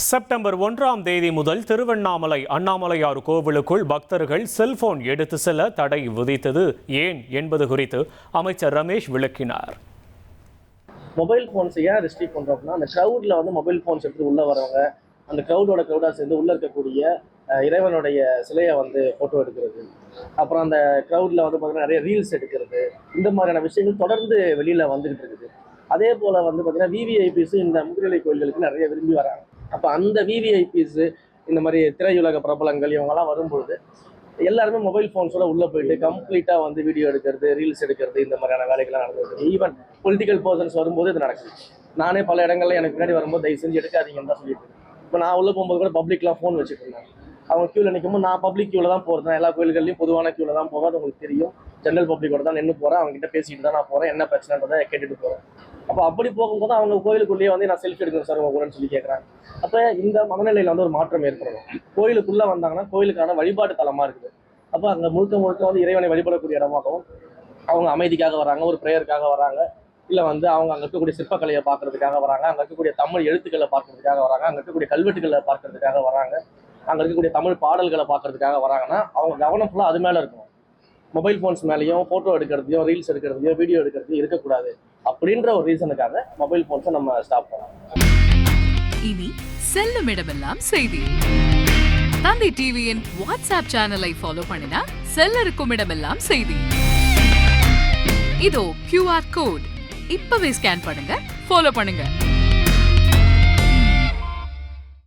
September 1ஆம் தேதி முதல் திருவண்ணாமலை அண்ணாமலையார் கோவிலுக்குள் பக்தர்கள் செல்போன் எடுத்து செல்ல தடை விதித்தது ஏன் என்பது குறித்து அமைச்சர் ரமேஷ் விளக்கினார். மொபைல் ஃபோன்ஸ் ஏன் ரெஸ்ட்ரிக்ட் பண்ணுறோம்னா, அந்த க்ரௌடில் வந்து மொபைல் ஃபோன்ஸ் எடுத்து உள்ளே வரவங்க, அந்த க்ரௌடாக சேர்ந்து உள்ளே இருக்கக்கூடிய இறைவனுடைய சிலையை வந்து ஃபோட்டோ எடுக்கிறது, அப்புறம் அந்த க்ரௌடில் வந்து பார்த்திங்கன்னா நிறைய ரீல்ஸ் எடுக்கிறது, இந்த மாதிரியான விஷயங்கள் தொடர்ந்து வெளியில் வந்துகிட்டு இருக்குது. அதே போல் வந்து பார்த்திங்கன்னா விவிஐபிஸு இந்த முதுநிலை கோயில்களுக்கு நிறைய விரும்பி வராங்க. அப்போ அந்த விவிஐபிஸு இந்த மாதிரி திரையுலக பிரபலங்கள் இவங்கெல்லாம் வரும்பொழுது எல்லாருமே மொபைல் ஃபோன்ஸோட உள்ளே போயிட்டு கம்ப்ளீட்டாக வந்து வீடியோ எடுக்கிறது, ரீல்ஸ் எடுக்கிறது, இந்த மாதிரியான வேலைகள்லாம் நடந்தது. ஈவன் பொலிட்டிக்கல் பர்சன்ஸ் வரும்போது இது நடக்குது. நானே பல இடங்கள்ல எனக்கு பின்னாடி வரும்போது தயவு செஞ்சு எடுக்காதீங்கன்னு தான் சொல்லிட்டு இருக்கேன். இப்போ நான் உள்ளே போகும்போது கூட பப்ளிக்லாம் ஃபோன் வச்சுட்டு இருந்தேன். அவங்க க்யூவில் நிற்கும்போது நான் பப்ளிக் க்யூவில் தான் போகிறேன். எல்லா கோயில்கள்லையும் பொதுவான க்யூவில் தான் போவேன். அது உங்களுக்கு தெரியும். ஜென்ரல் பப்ளிக்கோட தான் நின்று போகிறேன். அவங்ககிட்ட பேசிட்டு தான் நான் போகிறேன். என்ன பிரச்சனைன்றதை கேட்டுட்டு போகிறேன். அப்போ அப்படி போகும்போது அவங்க கோயிலுக்குள்ளேயே வந்து நான் செல்ஃபி எடுக்கணும் சார் உங்க கூடன்னு சொல்லி கேட்குறாங்க. அப்போ இந்த மனநிலையில் வந்து ஒரு மாற்றம் ஏற்படணும். கோயிலுக்குள்ளே வந்தாங்கன்னா கோயிலுக்கான வழிபாட்டு தலமாக இருக்குது. அப்போ அங்கே முழுக்க வந்து இறைவனை வழிபடக்கூடிய இடமாகவும் அவங்க அமைதிக்காக வராங்க, ஒரு ப்ரேயருக்காக வராங்க, இல்லை வந்து அவங்க அங்கே இருக்கக்கூடிய சிற்பக்கலையை பார்க்கறதுக்காக வராங்க, அங்கே இருக்கக்கூடிய தமிழ் எழுத்துக்களை பார்க்கறதுக்காக வராங்க, அங்கே இருக்கக்கூடிய கல்வெட்டுகளை பார்க்கறதுக்காக வராங்க, அங்கே இருக்கக்கூடிய தமிழ் பாடல்களை பார்க்கறதுக்காக வராங்கன்னா அவங்க கவனம் ஃபுல்லாக அது மேலே இருக்கும். மொபைல் ஃபோன்ஸ் மேலேயும் ஃபோட்டோ எடுக்கிறதையும் ரீல்ஸ் எடுக்கிறதையும் வீடியோ எடுக்கிறதையும் இருக்கக்கூடாது அப்படின்ற ஒரு ரீசனுக்காக மொபைல் ஃபோன்ஸை நம்ம ஸ்டாப் பண்ணலாம். இனி செல்லும் இடமெல்லாம் செய்தி. தந்தி டிவியின் வாட்ஸ்அப் சேனலை ஃபாலோ பண்ணினா செல்ல இருக்கும் இடமெல்லாம் செய்தி. இதோ QR கோட் இப்பவே ஸ்கேன் பண்ணுங்க, ஃபாலோ பண்ணுங்க.